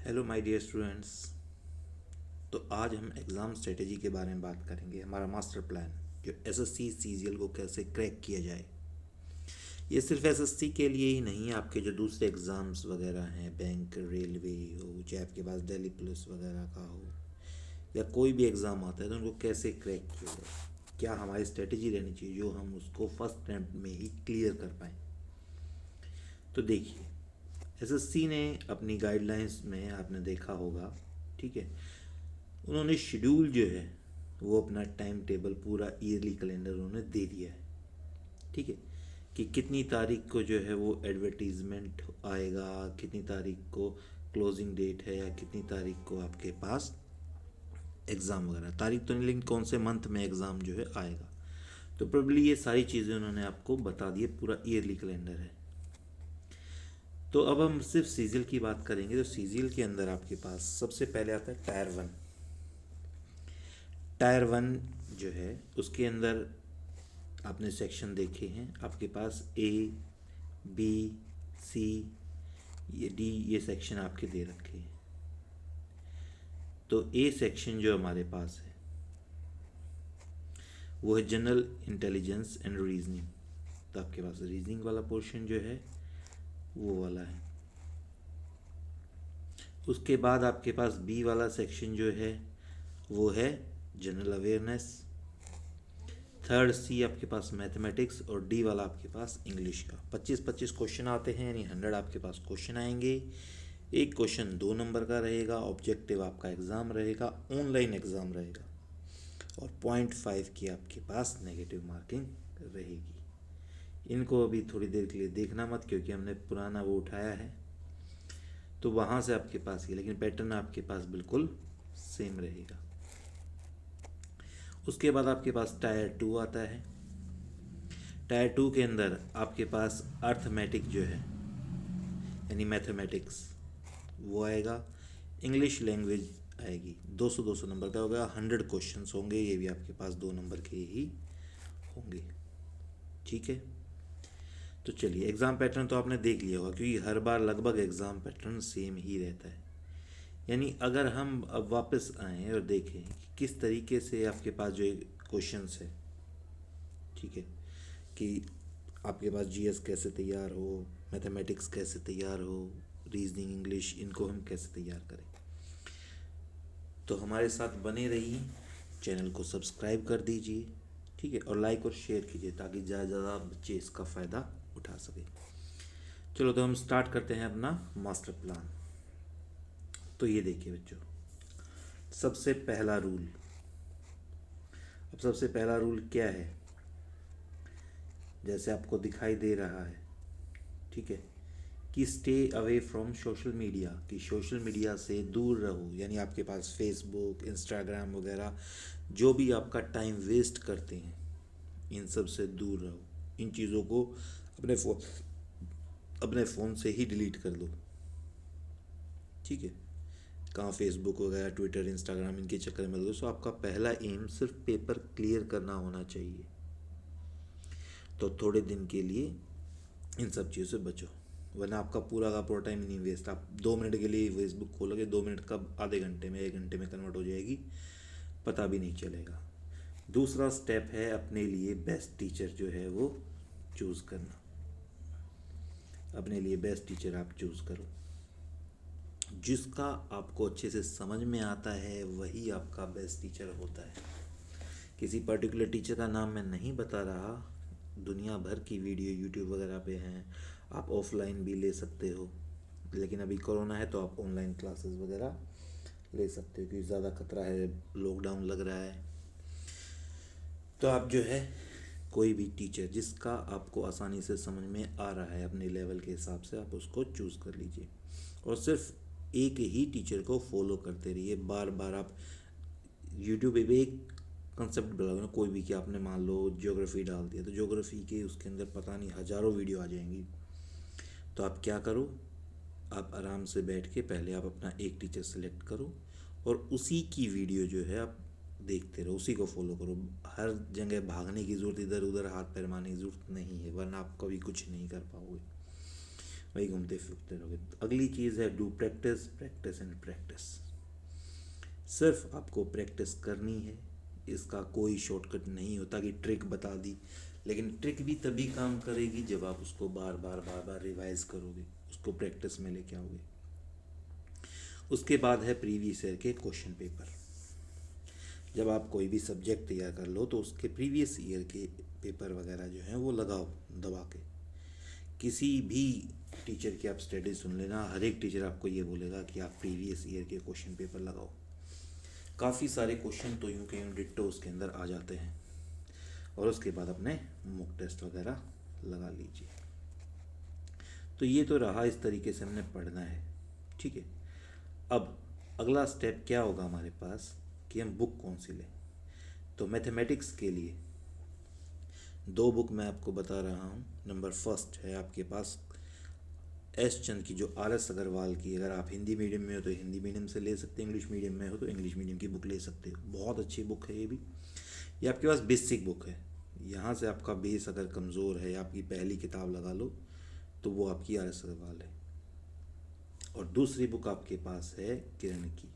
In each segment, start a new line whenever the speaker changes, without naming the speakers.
Hello my dear students. तो आज हम एग्ज़ाम स्ट्रेटेजी के बारे में बात करेंगे। हमारा मास्टर प्लान जो एसएससी सीजीएल को कैसे क्रैक किया जाए। ये सिर्फ एसएससी के लिए ही नहीं है, आपके जो दूसरे एग्ज़ाम्स वगैरह हैं, बैंक, रेलवे हो, चाहे आपके पास दिल्ली पुलिस वगैरह का हो, या कोई भी एग्ज़ाम आता है तो उनको कैसे क्रैक किया जाए, क्या हमारी स्ट्रेटेजी रहनी चाहिए जो हम उसको फर्स्ट अटैम्प्ट में ही क्लियर कर पाएँ। तो देखिए, एसएससी ने अपनी गाइडलाइंस में आपने देखा होगा, ठीक है, उन्होंने शेड्यूल जो है वो अपना टाइम टेबल पूरा ईयरली कैलेंडर उन्होंने दे दिया है, ठीक है, कि कितनी तारीख को जो है वो एडवर्टीज़मेंट आएगा, कितनी तारीख को क्लोजिंग डेट है, या कितनी तारीख को आपके पास एग्ज़ाम वगैरह, तारीख तो नहीं लेकिन कौन से मंथ में एग्ज़ाम जो है आएगा। तो प्रोबेबली ये सारी चीज़ें उन्होंने आपको बता दी है, पूरा ईयरली कैलेंडर है। तो अब हम सिर्फ सीजीएल की बात करेंगे। तो सीजीएल के अंदर आपके पास सबसे पहले आता है टायर वन। टायर वन जो है उसके अंदर आपने सेक्शन देखे हैं, आपके पास ए, बी, सी, ये डी, ये सेक्शन आपके दे रखे हैं। तो ए सेक्शन जो हमारे पास है वो है जनरल इंटेलिजेंस एंड रीजनिंग। तो आपके पास रीजनिंग वाला पोर्शन जो है वो वाला है। उसके बाद आपके पास बी वाला सेक्शन जो है वो है जनरल अवेयरनेस। थर्ड सी आपके पास मैथमेटिक्स, और डी वाला आपके पास इंग्लिश का। 25-25 क्वेश्चन आते हैं, यानी 100 आपके पास क्वेश्चन आएंगे। एक क्वेश्चन 2 नंबर का रहेगा, ऑब्जेक्टिव आपका एग्ज़ाम रहेगा, ऑनलाइन एग्ज़ाम रहेगा, और 0.5 की आपके पास नेगेटिव मार्किंग रहेगी। इनको अभी थोड़ी देर के लिए देखना मत, क्योंकि हमने पुराना वो उठाया है, तो वहाँ से आपके पास ये, लेकिन पैटर्न आपके पास बिल्कुल सेम रहेगा। उसके बाद आपके पास टायर टू आता है। टायर टू के अंदर आपके पास अर्थमेटिक जो है, यानी मैथमेटिक्स, वो आएगा। इंग्लिश लैंग्वेज आएगी, 200-200 नंबर का होगा, 100 क्वेश्चंस होंगे, ये भी आपके पास 2 नंबर के ही होंगे, ठीक है। तो चलिए, एग्ज़ाम पैटर्न तो आपने देख लिया होगा, क्योंकि हर बार लगभग एग्ज़ाम पैटर्न सेम ही रहता है। यानी अगर हम अब वापस आएँ और देखें कि किस तरीके से आपके पास जो क्वेश्चंस है, ठीक है, कि आपके पास जीएस कैसे तैयार हो, मैथमेटिक्स कैसे तैयार हो, रीजनिंग, इंग्लिश, इनको हम कैसे तैयार करें। तो हमारे साथ बने रहिए, चैनल को सब्सक्राइब कर दीजिए, ठीक है, और लाइक और शेयर कीजिए ताकि ज़्यादा ज़्यादा बच्चे इसका फ़ायदा उठा सकें। चलो, तो हम स्टार्ट करते हैं अपना मास्टर प्लान। तो ये देखिए बच्चों, सबसे पहला रूल, अब सबसे पहला रूल क्या है, जैसे आपको दिखाई दे रहा है, ठीक है, कि stay away from social media, कि सोशल मीडिया से दूर रहो। यानी आपके पास फेसबुक, इंस्टाग्राम वगैरह जो भी आपका टाइम वेस्ट करते हैं, इन सब से दूर रहो। इन चीज़ों को अपने फ़ोन से ही डिलीट कर दो, ठीक है। कहाँ फेसबुक वगैरह, ट्विटर, इंस्टाग्राम, इनके चक्कर में दो। सो आपका पहला एम सिर्फ पेपर क्लियर करना होना चाहिए। तो थोड़े दिन के लिए इन सब चीज़ों से बचो, वरना आपका पूरा का पूरा टाइम नहीं वेस्ट। आप 2 मिनट के लिए फेसबुक खोलोगे, 2 मिनट कब आधे घंटे में, 1 घंटे में कन्वर्ट हो जाएगी, पता भी नहीं चलेगा। दूसरा स्टेप है अपने लिए बेस्ट टीचर जो है वो चूज़ करना। अपने लिए बेस्ट टीचर आप चूज़ करो, जिसका आपको अच्छे से समझ में आता है वही आपका बेस्ट टीचर होता है। किसी पर्टिकुलर टीचर का नाम मैं नहीं बता रहा, दुनिया भर की वीडियो यूट्यूब वगैरह पे हैं, आप ऑफलाइन भी ले सकते हो, लेकिन अभी कोरोना है तो आप ऑनलाइन क्लासेस वगैरह ले सकते हो, क्योंकि ज़्यादा खतरा है, लॉकडाउन लग रहा है। तो आप जो है कोई भी टीचर जिसका आपको आसानी से समझ में आ रहा है अपने लेवल के हिसाब से, आप उसको चूज़ कर लीजिए, और सिर्फ एक ही टीचर को फॉलो करते रहिए। बार बार आप यूट्यूब पे भी एक कंसेप्ट बनाओ ना, कोई भी, कि आपने मान लो ज्योग्राफी डाल दिया, तो ज्योग्राफी के उसके अंदर पता नहीं हज़ारों वीडियो आ जाएंगी। तो आप क्या करो, आप आराम से बैठ के पहले आप अपना एक टीचर सेलेक्ट करो, और उसी की वीडियो जो है आप देखते रहो, उसी को फॉलो करो। हर जगह भागने की ज़रूरत, इधर उधर हाथ पैर मारने की ज़रूरत नहीं है, वरना आप कभी कुछ नहीं कर पाओगे। वही घूमते फिरते रहोगे। अगली चीज़ है do practice, practice and practice. सिर्फ आपको प्रैक्टिस करनी है, इसका कोई शॉर्टकट नहीं होता कि ट्रिक बता दी, लेकिन ट्रिक भी तभी काम करेगी जब आप उसको बार बार बार बार रिवाइज करोगे, उसको प्रैक्टिस में लेके आओगे। उसके बाद है प्रीवियस ईयर के क्वेश्चन पेपर। जब आप कोई भी सब्जेक्ट तैयार कर लो तो उसके प्रीवियस ईयर के पेपर वगैरह जो हैं वो लगाओ दबा के। किसी भी टीचर की आप स्टडी सुन लेना, हर एक टीचर आपको ये बोलेगा कि आप प्रीवियस ईयर के क्वेश्चन पेपर लगाओ। काफ़ी सारे क्वेश्चन तो यूँ के यूँ डिट्टो उसके अंदर आ जाते हैं, और उसके बाद अपने मॉक टेस्ट वगैरह लगा लीजिए। तो ये तो रहा, इस तरीके से हमने पढ़ना है, ठीक है। अब अगला स्टेप क्या होगा हमारे पास कि हम बुक कौन सी लें। तो मैथमेटिक्स के लिए दो बुक मैं आपको बता रहा हूँ। नंबर फर्स्ट है आपके पास एस चंद की, जो आर एस अग्रवाल की, अगर आप हिंदी मीडियम में हो तो हिंदी मीडियम से ले सकते हैं, इंग्लिश मीडियम में हो तो इंग्लिश मीडियम की बुक ले सकते हो। बहुत अच्छी बुक है ये भी। ये आपके पास बेसिक बुक है, यहाँ से आपका बेस अगर कमज़ोर है, आपकी पहली किताब लगा लो तो वो आपकी आर एस अग्रवाल है। और दूसरी बुक आपके पास है किरण की।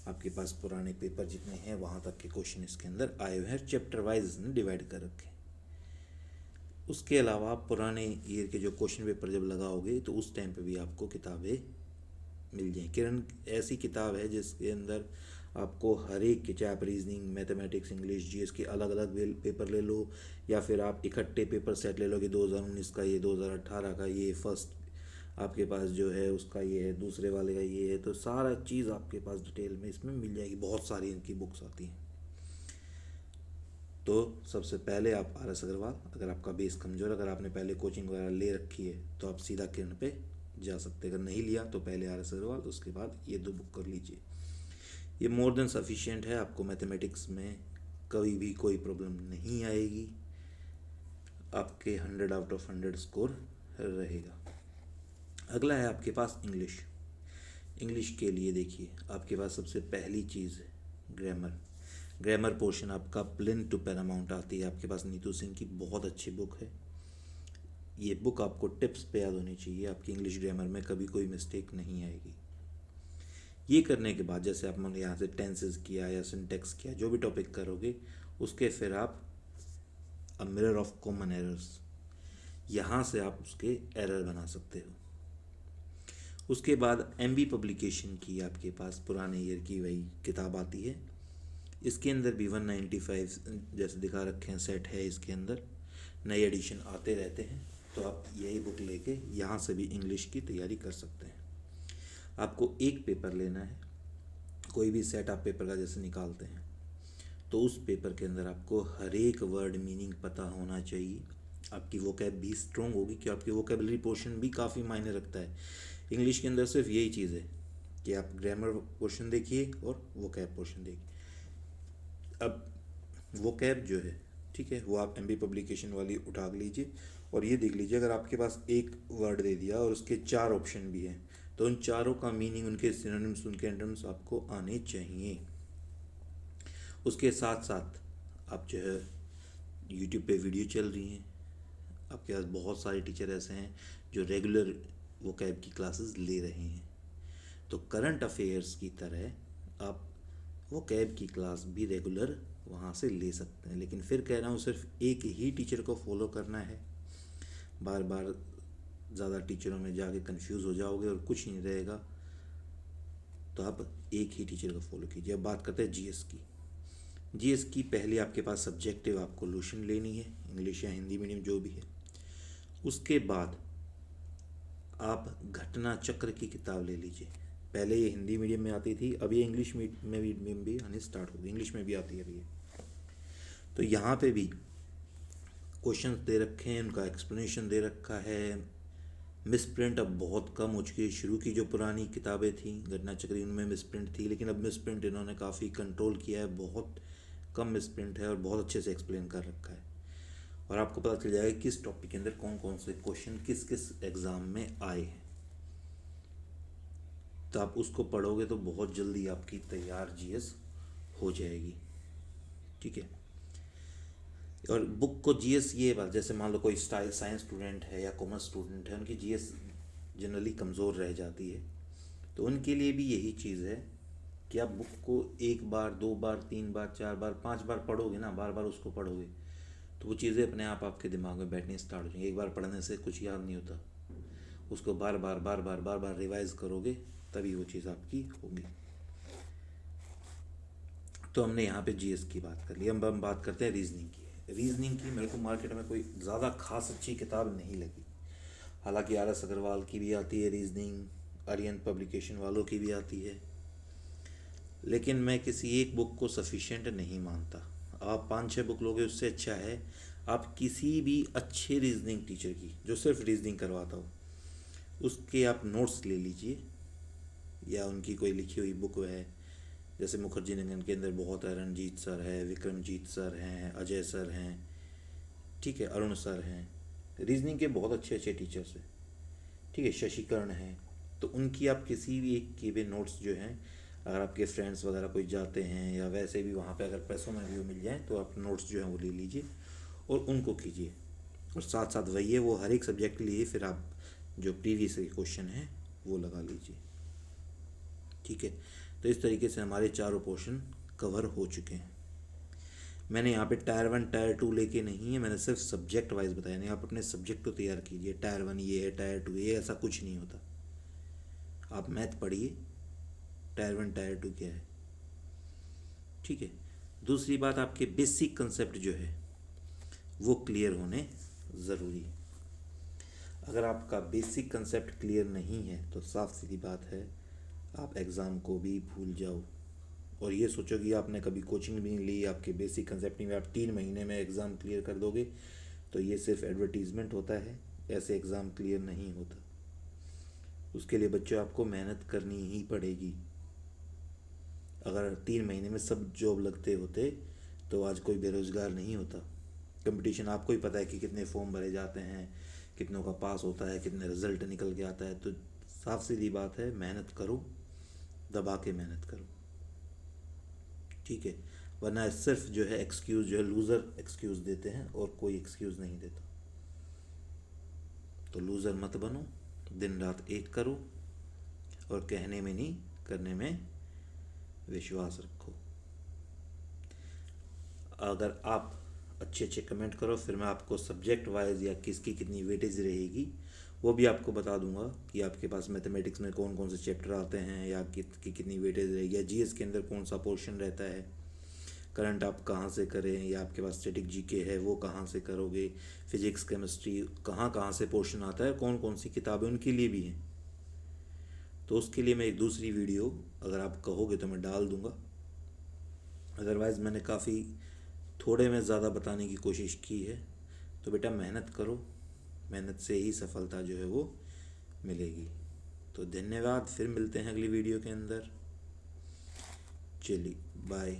आपके पास पुराने पेपर जितने हैं वहाँ तक के क्वेश्चन इसके अंदर आए हुए हैं, चैप्टर वाइज इसने डिवाइड कर रखे हैं। उसके अलावा आप पुराने ईयर के जो क्वेश्चन पेपर जब लगाओगे तो उस टाइम पे भी आपको किताबें मिल जाएँ। किरण ऐसी किताब है जिसके अंदर आपको हर एक के, चाहे आप रीजनिंग, मैथमेटिक्स, इंग्लिश, जीएस के अलग अलग पेपर ले लो, या फिर आप इकट्ठे पेपर सेट ले लो कि 2019 का ये, 2018 का ये, फर्स्ट आपके पास जो है उसका ये है, दूसरे वाले का ये है, तो सारा चीज़ आपके पास डिटेल में इसमें मिल जाएगी। बहुत सारी इनकी बुक्स आती हैं। तो सबसे पहले आप आर एस अग्रवाल, अगर आपका बेस कमज़ोर, अगर आपने पहले कोचिंग वगैरह ले रखी है तो आप सीधा किरण पे जा सकते हैं। अगर नहीं लिया तो पहले आर एस अग्रवाल, उसके बाद ये दो बुक कर लीजिए। ये मोर देन सफिशिएंट है, आपको मैथमेटिक्स में कभी भी कोई प्रॉब्लम नहीं आएगी, आपके 100 आउट ऑफ 100 स्कोर रहेगा। अगला है आपके पास इंग्लिश। इंग्लिश के लिए देखिए आपके पास सबसे पहली चीज़ है ग्रामर। ग्रामर पोर्शन आपका प्लेन टू पैरामाउंट आती है, आपके पास नीतू सिंह की बहुत अच्छी बुक है। ये बुक आपको टिप्स पे याद होनी चाहिए, आपकी इंग्लिश ग्रामर में कभी कोई मिस्टेक नहीं आएगी। ये करने के बाद जैसे आपने यहाँ से टेंसेस किया या सिंटेक्स किया, जो भी टॉपिक करोगे उसके फिर आप a mirror of common errors, यहाँ से आप उसके एरर बना सकते हो। उसके बाद एमबी पब्लिकेशन की आपके पास पुराने ईयर की वही किताब आती है। इसके अंदर भी 195 जैसे दिखा रखे हैं सेट है, इसके अंदर नए एडिशन आते रहते हैं, तो आप यही बुक लेके यहाँ से भी इंग्लिश की तैयारी कर सकते हैं। आपको एक पेपर लेना है, कोई भी सेट आप पेपर का जैसे निकालते हैं तो उस पेपर के अंदर आपको हर एक वर्ड मीनिंग पता होना चाहिए। आपकी वोकैब भी स्ट्रॉन्ग होगी, कि आपकी वोकेबलरी पोर्शन भी काफ़ी मायने रखता है। इंग्लिश के अंदर सिर्फ यही चीज़ है कि आप ग्रामर पोर्शन देखिए और वोकैब पोर्शन देखिए। अब वोकैब जो है, ठीक है, वो आप एमबी पब्लिकेशन वाली उठा लीजिए और ये देख लीजिए, अगर आपके पास एक वर्ड दे दिया और उसके 4 ऑप्शन भी हैं तो उन चारों का मीनिंग, उनके सिनोनिम्स, उनके एंटोनिम्स आपको आने चाहिए। उसके साथ साथ आप जो है यूट्यूब पे वीडियो चल रही हैं, आपके पास बहुत सारे टीचर ऐसे हैं जो रेगुलर वोकैब की क्लासेस ले रहे हैं, तो करंट अफेयर्स की तरह आप वोकैब की क्लास भी रेगुलर वहाँ से ले सकते हैं। लेकिन फिर कह रहा हूँ सिर्फ एक ही टीचर को फॉलो करना है, बार बार ज़्यादा टीचरों में जाके कंफ्यूज हो जाओगे और कुछ नहीं रहेगा, तो आप एक ही टीचर को फॉलो कीजिए। अब बात करते हैं जीएस की। जीएस की पहले आपके पास सब्जेक्टिव आपको लोशन लेनी है, इंग्लिश या हिंदी मीडियम जो भी है। उसके बाद आप घटना चक्र की किताब ले लीजिए। पहले ये हिंदी मीडियम में आती थी, अब ये इंग्लिश में भी आनी स्टार्ट हो गई, इंग्लिश में भी आती है अभी ये। तो यहाँ पे भी क्वेश्चंस दे रखे हैं, उनका एक्सप्लेनेशन दे रखा है। मिसप्रिंट अब बहुत कम हो चुकी है। शुरू की जो पुरानी किताबें थी घटना चक्र, उनमें मिसप्रिंट थी, लेकिन अब मिसप्रिंट इन्होंने काफ़ी कंट्रोल किया है, बहुत कम मिसप्रिंट है और बहुत अच्छे से एक्सप्लेन कर रखा है। और आपको पता चल जाएगा किस टॉपिक के अंदर कौन कौन से क्वेश्चन किस किस एग्ज़ाम में आए हैं, तो आप उसको पढ़ोगे तो बहुत जल्दी आपकी तैयार जीएस हो जाएगी, ठीक है। और बुक को जीएस, ये बात, जैसे मान लो कोई स्टाइल साइंस स्टूडेंट है या कॉमर्स स्टूडेंट है, उनकी जीएस जनरली कमज़ोर रह जाती है। तो उनके लिए भी यही चीज़ है कि आप बुक को एक बार, दो बार, तीन बार, चार बार, पांच बार पढ़ोगे ना, बार बार उसको पढ़ोगे, तो वो चीज़ें अपने आप आपके दिमाग में बैठनी स्टार्ट हो जाएंगी। एक बार पढ़ने से कुछ याद नहीं होता, उसको बार बार बार बार बार बार रिवाइज करोगे तभी वो चीज़ आपकी होगी। तो हमने यहाँ पे जीएस की बात कर ली, अब हम बात करते हैं रीजनिंग की। रीजनिंग की मेरे को मार्केट में कोई ज़्यादा खास अच्छी किताब नहीं लगी। हालांकि आर एस अग्रवाल की भी आती है रीजनिंग, आर्यन पब्लिकेशन वालों की भी आती है, लेकिन मैं किसी एक बुक को सफिशिएंट नहीं मानता। आप पाँच छः बुक लोगे उससे अच्छा है आप किसी भी अच्छे रीजनिंग टीचर की जो सिर्फ रीजनिंग करवाता हो उसके आप नोट्स ले लीजिए, या उनकी कोई लिखी हुई बुक है। जैसे मुखर्जी नंदन के अंदर बहुत है, रणजीत सर है, विक्रमजीत सर हैं, अजय सर हैं, ठीक है, अरुण सर हैं, रीजनिंग के बहुत अच्छे अच्छे टीचर्स हैं, ठीक है, शशिकर्ण हैं। तो उनकी आप किसी भी एक के भी नोट्स जो हैं, अगर आपके फ्रेंड्स वगैरह कोई जाते हैं या वैसे भी वहाँ पे अगर पैसों में भी वो मिल जाए तो आप नोट्स जो हैं वो ले लीजिए और उनको कीजिए। और साथ साथ वही है, वो हर एक सब्जेक्ट के लिए फिर आप जो प्रीवियस के क्वेश्चन हैं वो लगा लीजिए, ठीक है। तो इस तरीके से हमारे चारों पोर्शन कवर हो चुके हैं। मैंने यहाँ पे टायर वन टायर टू लेके नहीं है, मैंने सिर्फ सब्जेक्ट वाइज बताया। नहीं, आप अपने सब्जेक्ट को तैयार कीजिए, टायर वन ये है, टायर टू ये, ऐसा कुछ नहीं होता। आप मैथ पढ़िए, टायर वन टायर टू क्या है, ठीक है। दूसरी बात, आपके बेसिक कंसेप्ट जो है वो क्लियर होने ज़रूरी है। अगर आपका बेसिक कंसेप्ट क्लियर नहीं है तो साफ सीधी बात है आप एग्ज़ाम को भी भूल जाओ। और ये सोचो कि आपने कभी कोचिंग भी नहीं ली, आपके बेसिक कंसेप्ट नहीं, आप 3 महीने में एग्ज़ाम क्लियर कर दोगे, तो ये सिर्फ एडवर्टीज़मेंट होता है, ऐसे एग्ज़ाम क्लियर नहीं होता। उसके लिए बच्चों आपको मेहनत करनी ही पड़ेगी। अगर 3 महीने में सब जॉब लगते होते तो आज कोई बेरोज़गार नहीं होता। कंपटीशन आपको ही पता है कि कितने फॉर्म भरे जाते हैं, कितनों का पास होता है, कितने रिज़ल्ट निकल के आता है। तो साफ सीधी बात है, मेहनत करो, दबा के मेहनत करो, ठीक है। वरना सिर्फ जो है एक्सक्यूज़ जो है लूज़र एक्सक्यूज़ देते हैं और कोई एक्सक्यूज़ नहीं देता। तो लूज़र मत बनो, दिन रात एक करो और कहने में नहीं करने में विश्वास रखो। अगर आप अच्छे अच्छे कमेंट करो फिर मैं आपको सब्जेक्ट वाइज या किसकी कितनी वेटेज रहेगी वो भी आपको बता दूंगा कि आपके पास मैथमेटिक्स में कौन कौन से चैप्टर आते हैं या कितनी वेटेज रहेगी, या जीएस के अंदर कौन सा पोर्शन रहता है, करंट आप कहाँ से करें, या आपके पास स्टैटिक जीके है वो कहाँ से करोगे, फिजिक्स केमिस्ट्री कहाँ कहाँ से पोर्शन आता है, कौन कौन सी किताबें उनके लिए भी हैं। तो उसके लिए मैं एक दूसरी वीडियो अगर आप कहोगे तो मैं डाल दूँगा। अदरवाइज़ मैंने काफ़ी थोड़े में ज़्यादा बताने की कोशिश की है। तो बेटा मेहनत करो, मेहनत से ही सफलता जो है वो मिलेगी। तो धन्यवाद, फिर मिलते हैं अगली वीडियो के अंदर। चलिए बाय।